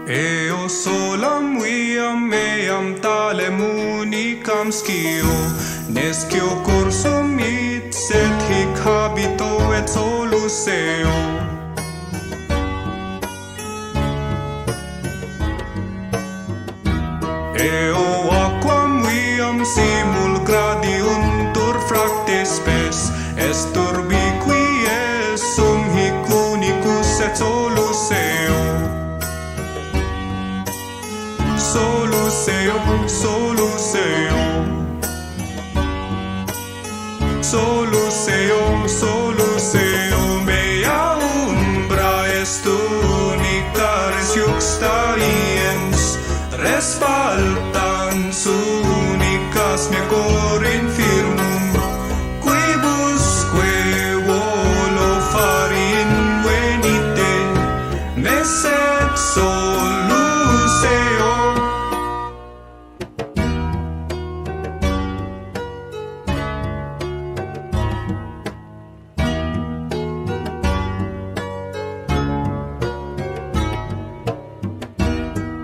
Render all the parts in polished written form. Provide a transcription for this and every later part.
Eo solam viam meam tale municam scio, nescio cursum ipset hic habito et solus eo. Eo aquam viam simul gradiuntur fracte spes, est urbiqui sum hic unicus et solus eo. Solus eo, solus eo. Solus eo, solus eo. Mea umbra est unica res juxta iens, res faltans unicas mea cor infirmum, quibusque volo fari invenite, messet solus eo.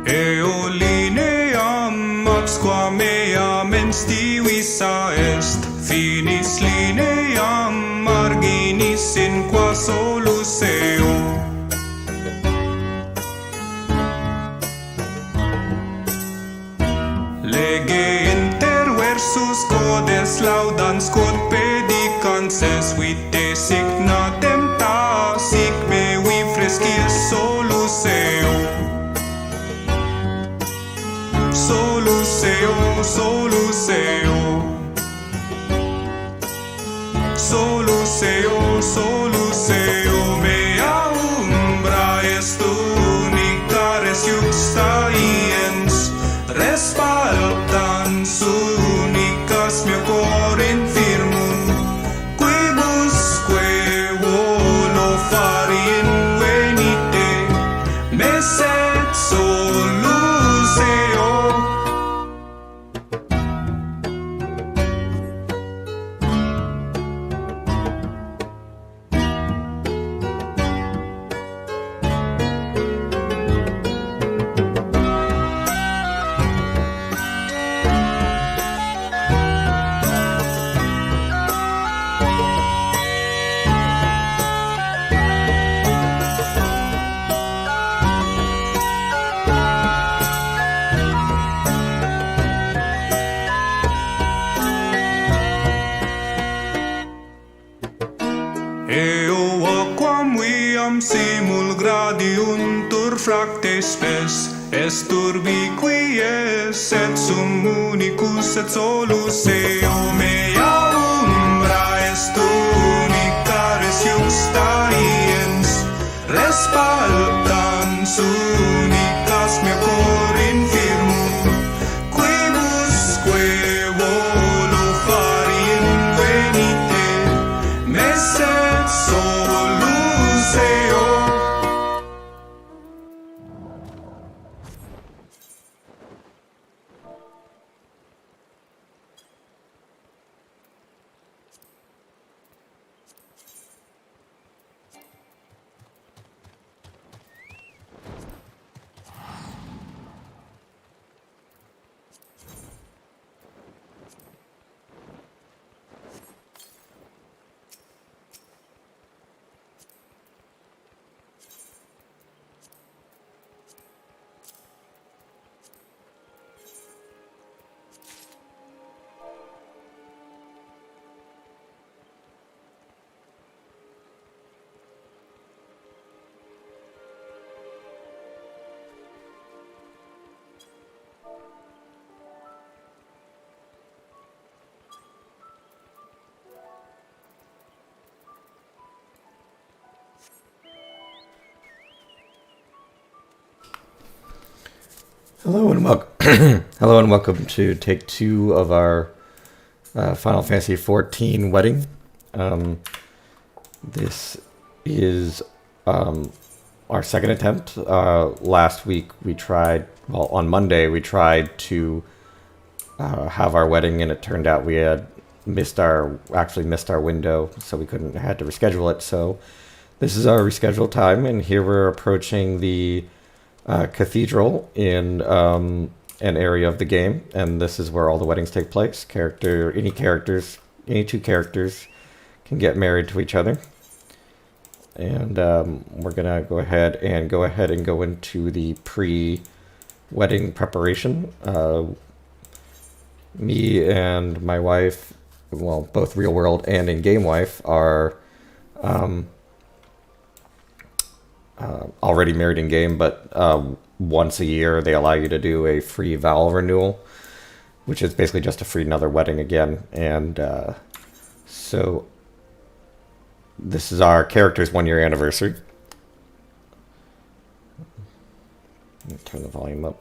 Eo lineam absqua mea mens divisa est, finis lineam marginis in qua solus eo. Lege inter versus codes laudans quod pedicans es vitae signa tempta sic me vi frescius solus eo. Solus eo, solus eo. Solus eo, solus eo. Mea umbra est unica res juxta iens, res faltans unicas mea cor infirmum, quibusque volo fari invenite, messet solus eo. Eo aquam viam simul gradiuntur fracte spes, est urbiqui et sum unicus et solus eo. Mea umbra est unica res juxta iens, res faltans unicas mea cor infirmum, quibusque volo fari invenite, messet solus eo. Hello and welcome. Hello and welcome to take 2 of our Final Fantasy XIV wedding. This is our second attempt. Last week we tried, well, on Monday we tried to have our wedding, and it turned out we had missed our window, so we had to reschedule it. So this is our rescheduled time, and here we're approaching the cathedral in an area of the game, and this is where all the weddings take place. Any two characters can get married to each other. And we're gonna go ahead and go into the pre-wedding preparation. Me and my wife, well, both real world and in-game wife, are already married in game, but once a year they allow you to do a free vow renewal, which is basically just a free another wedding again. And so this is our character's 1 year anniversary. Turn the volume up.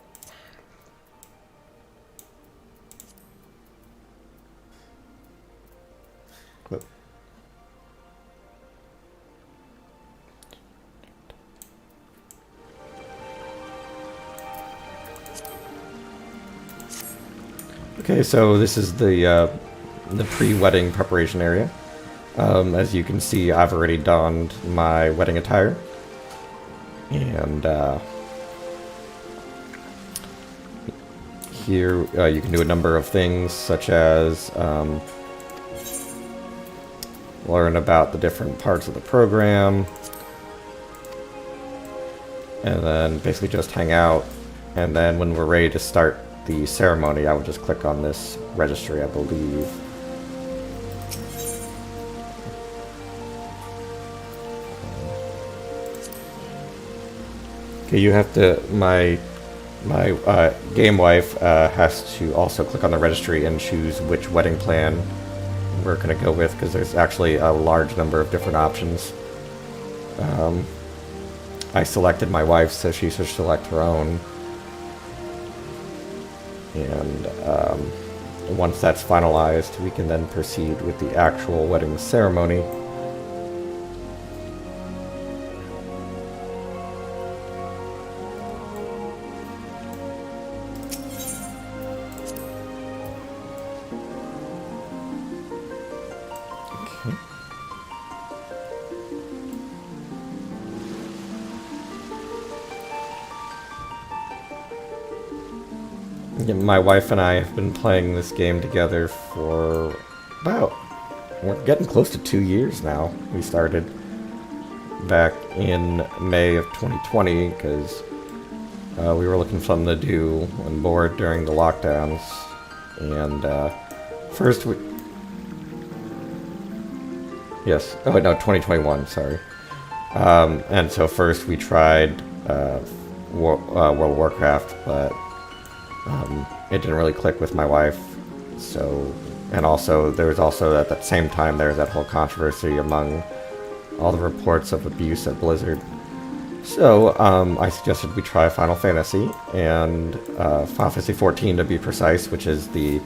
Whoop. Okay, so this is the pre-wedding preparation area. As you can see, I've already donned my wedding attire, and here you can do a number of things, such as learn about the different parts of the program, and then basically just hang out. And then when we're ready to start the ceremony, I would just click on this registry, I believe. Okay, you have to, my game wife has to also click on the registry and choose which wedding plan we're going to go with, because there's actually a large number of different options. I selected my wife, so she should select her own. And once that's finalized, we can then proceed with the actual wedding ceremony. Yeah, my wife and I have been playing this game together for we're getting close to 2 years now. We started back in May of 2020 because we were looking for something to do on board during the lockdowns. And first we... Yes. Oh, no, 2021, sorry. And so first we tried World of Warcraft, but it didn't really click with my wife. So, and also there was also at that same time there was that whole controversy among all the reports of abuse at Blizzard. So I suggested we try Final Fantasy, and Final Fantasy 14 to be precise, which is the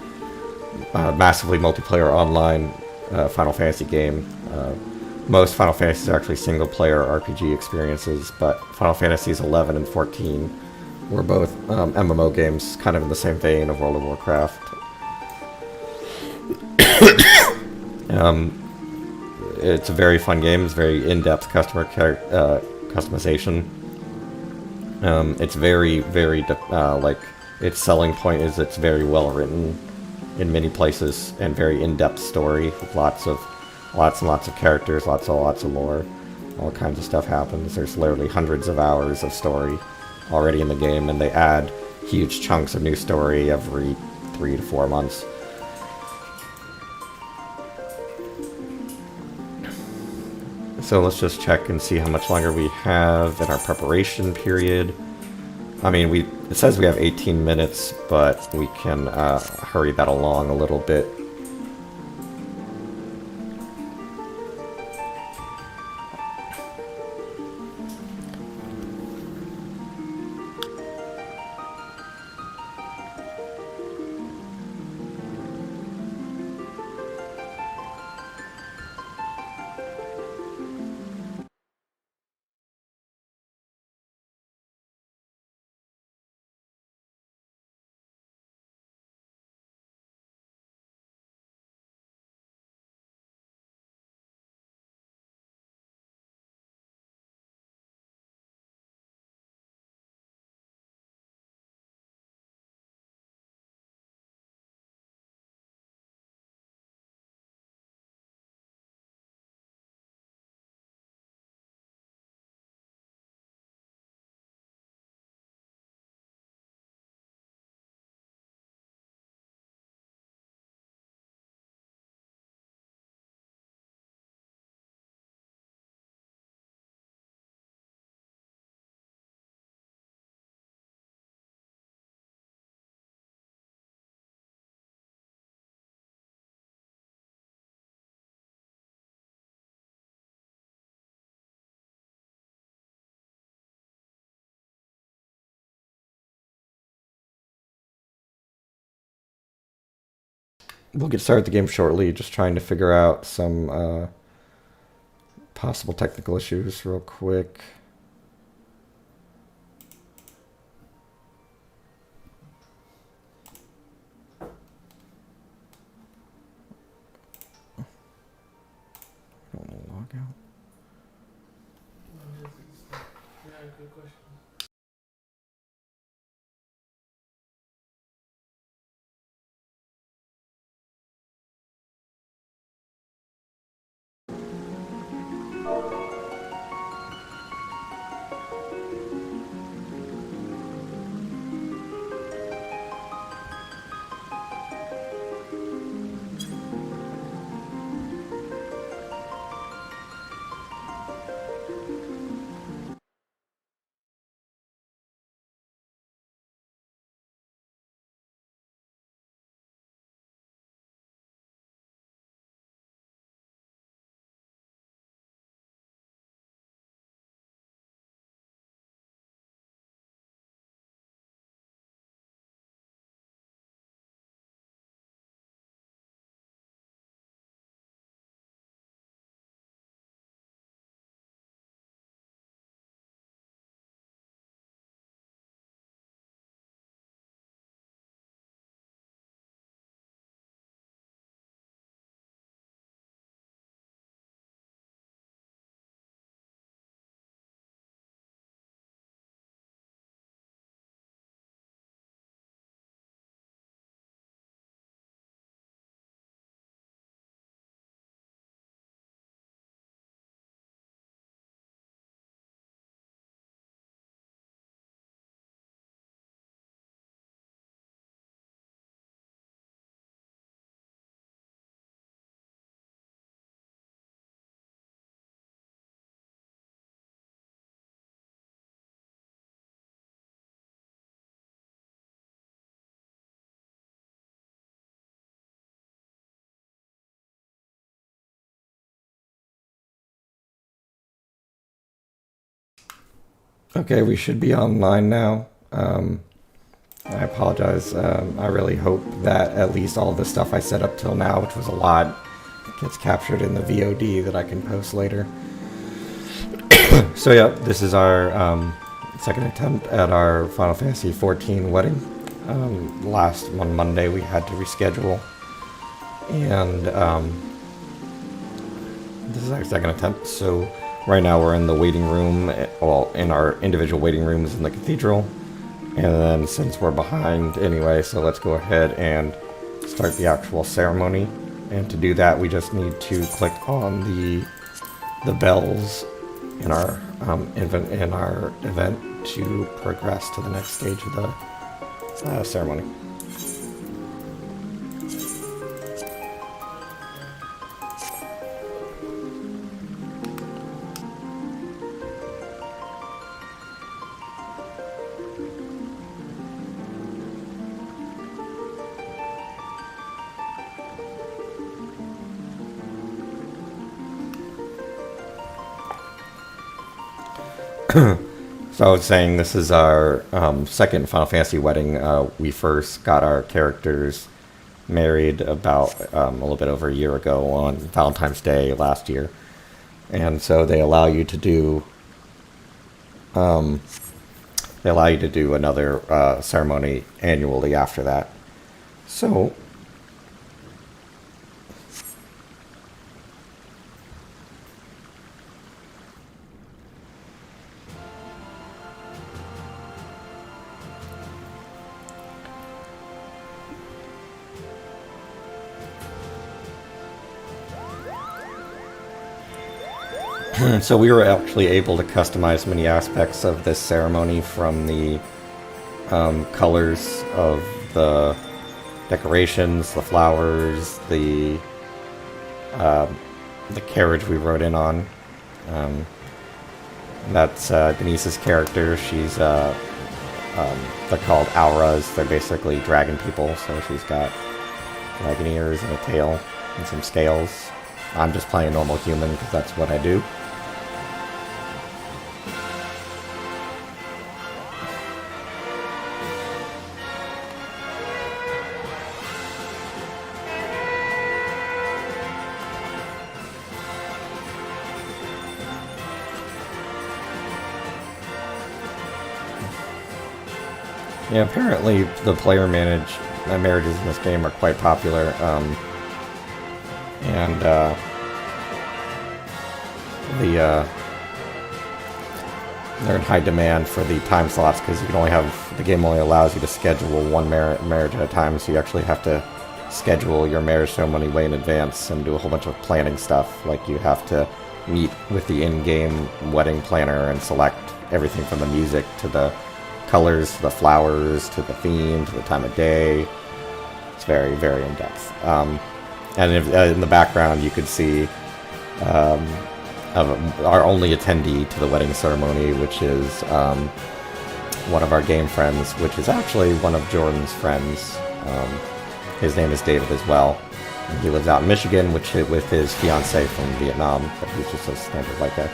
massively multiplayer online Final Fantasy game. Most Final Fantasies are actually single-player RPG experiences, but Final Fantasies 11 and 14 were both MMO games, kind of in the same vein of World of Warcraft. It's a very fun game. It's very in-depth customization. It's very, very like its selling point is it's very well written in many places, and very in-depth story with lots and lots of characters, lots of lore. All kinds of stuff happens. There's literally hundreds of hours of story already in the game, and they add huge chunks of new story every 3 to 4 months. So let's just check and see how much longer we have in our preparation period. I mean, it says we have 18 minutes, but we can hurry that along a little bit. we'll get started the game shortly. Just trying to figure out some possible technical issues real quick. I don't want to log out. Yeah, good question. Okay, we should be online now. I apologize. I really hope that at least all the stuff I said up till now, which was a lot, gets captured in the VOD that I can post later. So yeah, this is our second attempt at our Final Fantasy XIV wedding. Last one Monday we had to reschedule, and this is our second attempt. So right now we're in the waiting room, well, in our individual waiting rooms in the cathedral. And then since we're behind anyway, so let's go ahead and start the actual ceremony. And to do that, we just need to click on the bells in our event to progress to the next stage of the ceremony. So I was saying this is our second Final Fantasy wedding. We first got our characters married about a little bit over a year ago on Valentine's Day last year, and so they allow you to do another ceremony annually after that. So. So we were actually able to customize many aspects of this ceremony, from the colors of the decorations, the flowers, the carriage we rode in on. That's Denise's character. She's they're called auras. They're basically dragon people. So she's got dragon ears and a tail and some scales. I'm just playing normal human because that's what I do. Yeah, apparently the marriages in this game are quite popular, and they're in high demand for the time slots because the game only allows you to schedule one marriage at a time, so you actually have to schedule your marriage ceremony way in advance and do a whole bunch of planning stuff. Like you have to meet with the in-game wedding planner and select everything from the music to the colors to the flowers to the theme to the time of day. It's very, very in-depth. And in the background you could see our only attendee to the wedding ceremony, which is one of our game friends, which is actually one of Jordan's friends. His name is David as well. And he lives out in Michigan, with his fiancée from Vietnam, but he's just a standard white guy.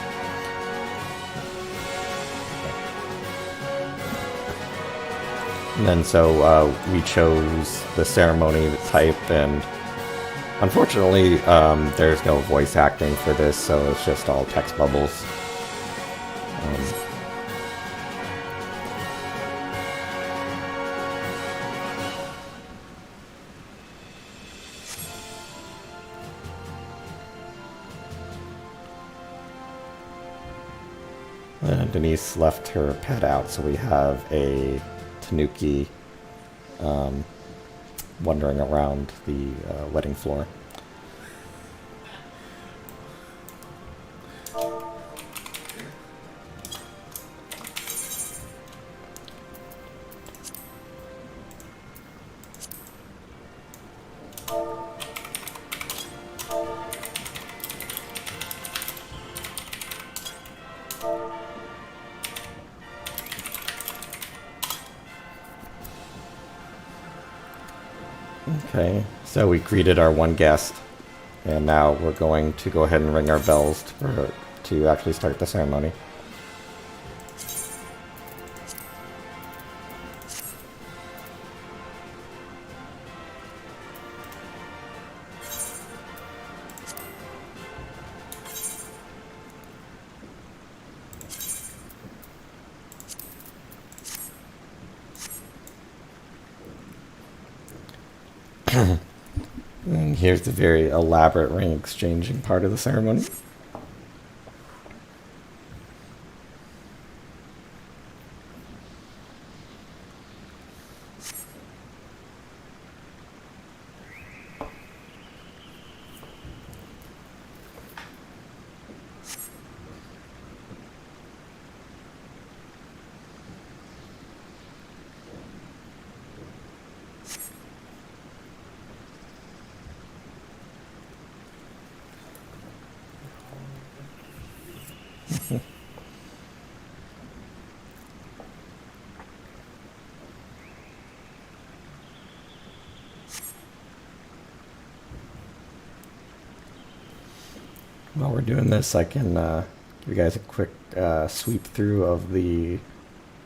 And then so we chose the ceremony type, and unfortunately there's no voice acting for this, so it's just all text bubbles. Denise left her pet out, so we have a tanuki wandering around the wedding floor. Okay, so we greeted our one guest, and now we're going to go ahead and ring our bells to actually start the ceremony. And here's the very elaborate ring exchanging part of the ceremony. While we're doing this, I can give you guys a quick sweep through of the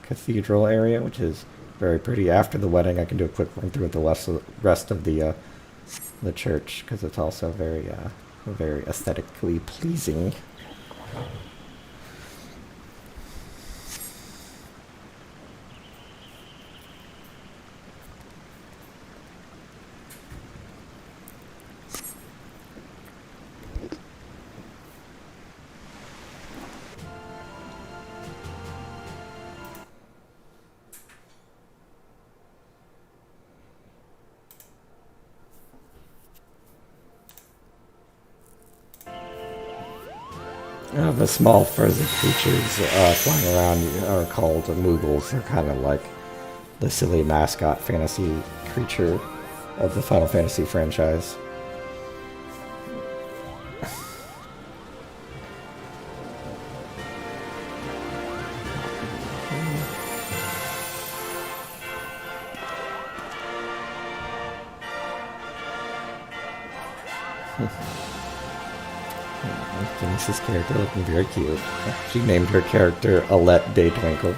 cathedral area, which is very pretty. After the wedding, I can do a quick run through of the rest of the church, because it's also very aesthetically pleasing. The small fuzzy creatures flying around are called Moogles. They're kind of like the silly mascot fantasy creature of the Final Fantasy franchise. Denise's character looking very cute. She named her character Alette Daydwinkle.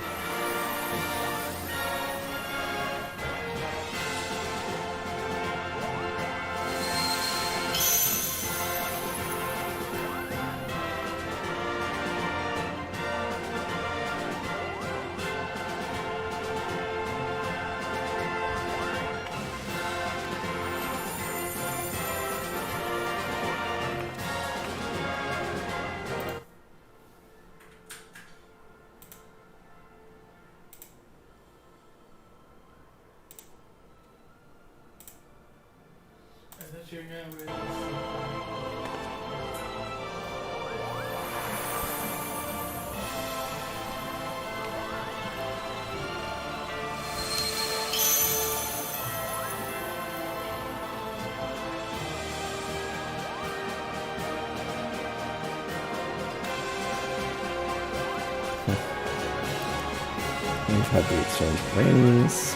What's your net rating? We've had the exchange of rings.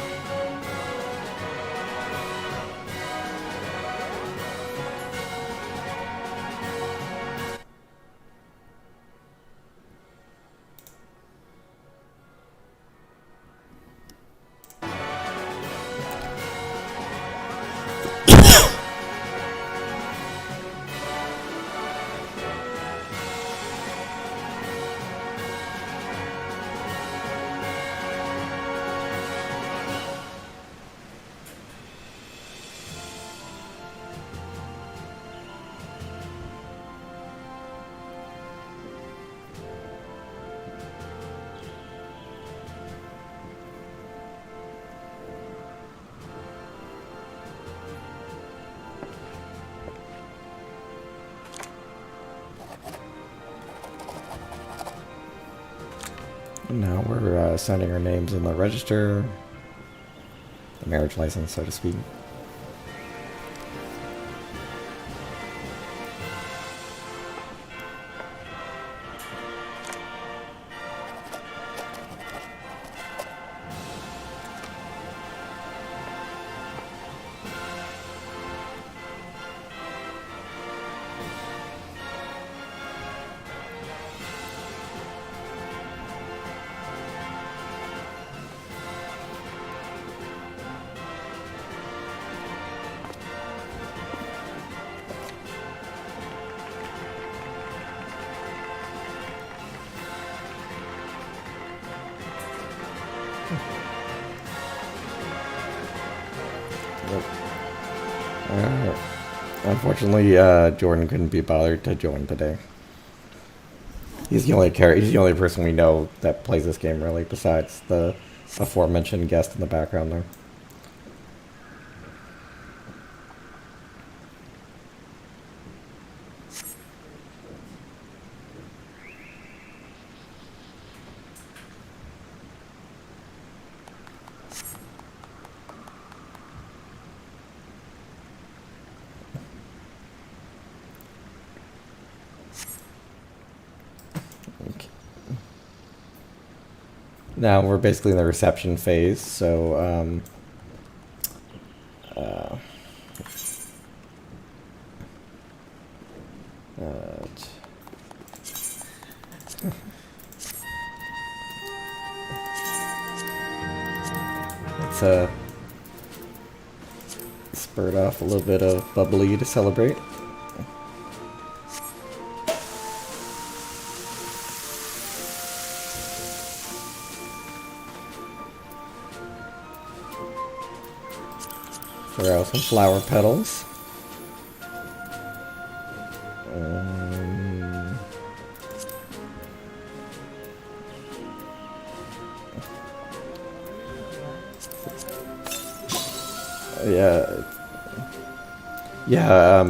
Now we're signing our names in the register, the marriage license, so to speak. Unfortunately, Jordan couldn't be bothered to join today. He's the only He's the only person we know that plays this game, really, besides the aforementioned guest in the background there. Now we're basically in the reception phase, so let's spurt off a little bit of bubbly to celebrate. Throw out some flower petals.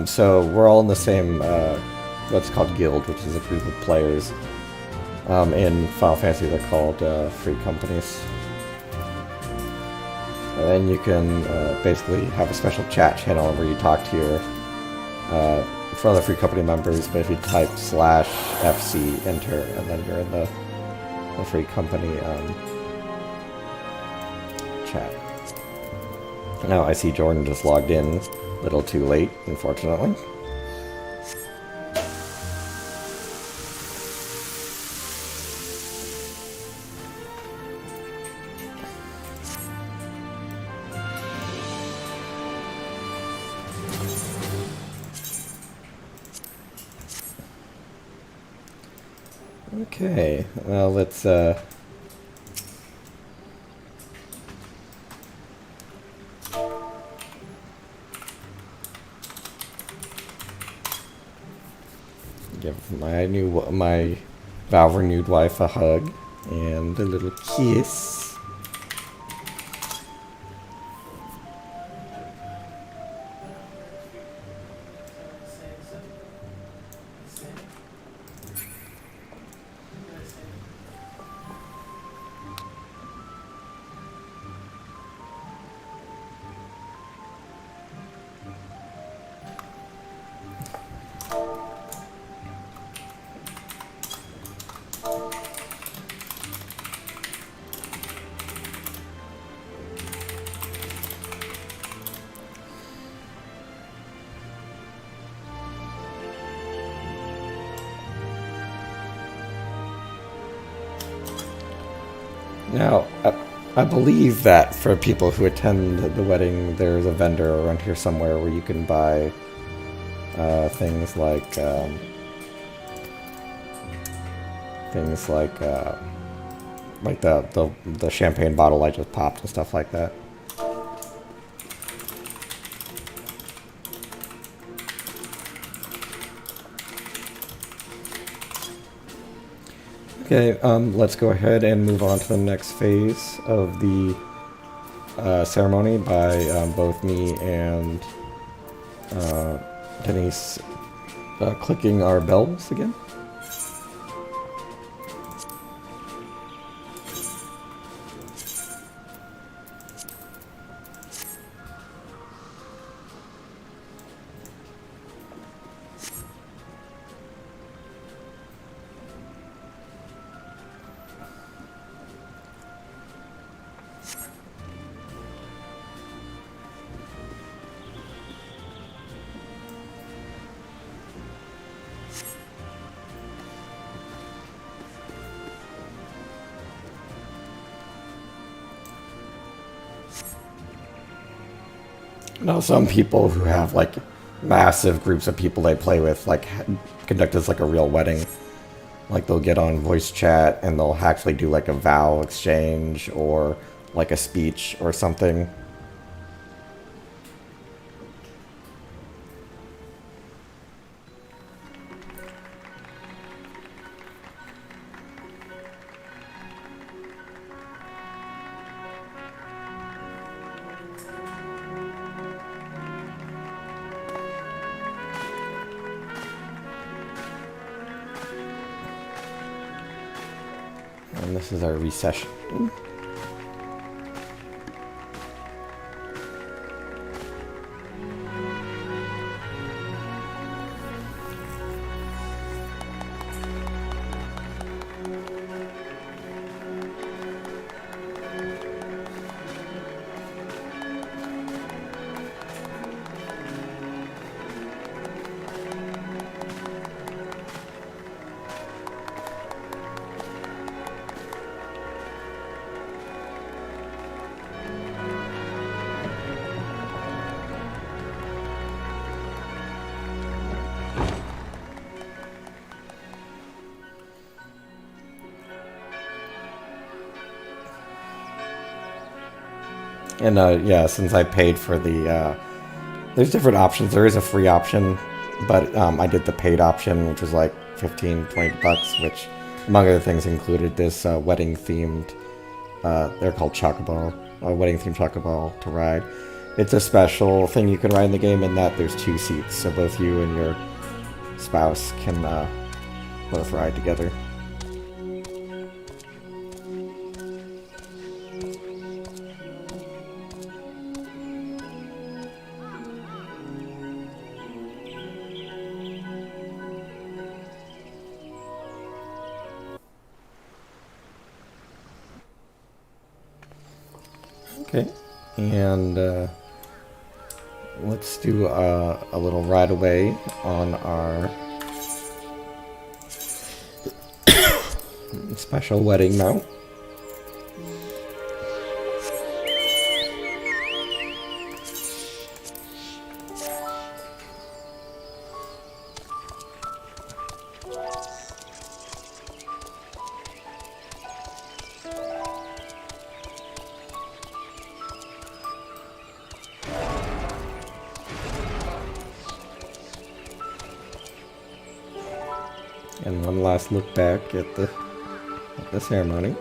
So we're all in the same, what's called guild, which is a group of players. In Final Fantasy, they're called free companies. And then you can basically have a special chat channel where you talk to your for other free company members. But if you type /FC enter, and then you're in the free company chat. Now I see Jordan just logged in a little too late, unfortunately. Okay, well, let's give my Valve renewed wife a hug and a little kiss. Now, I believe that for people who attend the wedding, there's a vendor around here somewhere where you can buy things like the champagne bottle I just popped and stuff like that. Okay, let's go ahead and move on to the next phase of the ceremony by both me and Denise clicking our bells again. Now, some people who have like massive groups of people they play with, like conduct this like a real wedding. Like they'll get on voice chat and they'll actually do like a vow exchange or like a speech or something. And this is our recession. And yeah, since I paid for the, there's different options. There is a free option, but I did the paid option, which was like 15, 20 bucks, which among other things included this wedding themed, they're called Chocobo, a wedding themed Chocobo to ride. It's a special thing you can ride in the game in that there's 2 seats, so both you and your spouse can both ride together. Okay, and let's do a little ride away on our special wedding mount. And one last look back at the ceremony.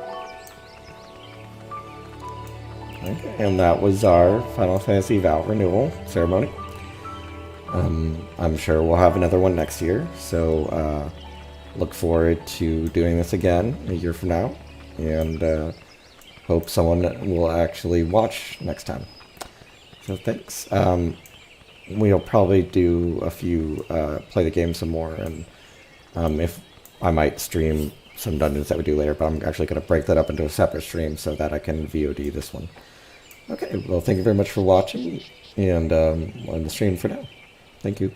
Okay, and that was our Final Fantasy Vow renewal ceremony. I'm sure we'll have another one next year, so look forward to doing this again a year from now, and hope someone will actually watch next time. So thanks. We'll probably do a few, play the game some more, and if I might stream some dungeons that we do later, but I'm actually going to break that up into a separate stream so that I can VOD this one. Okay, well, thank you very much for watching, and on the stream for now. Thank you.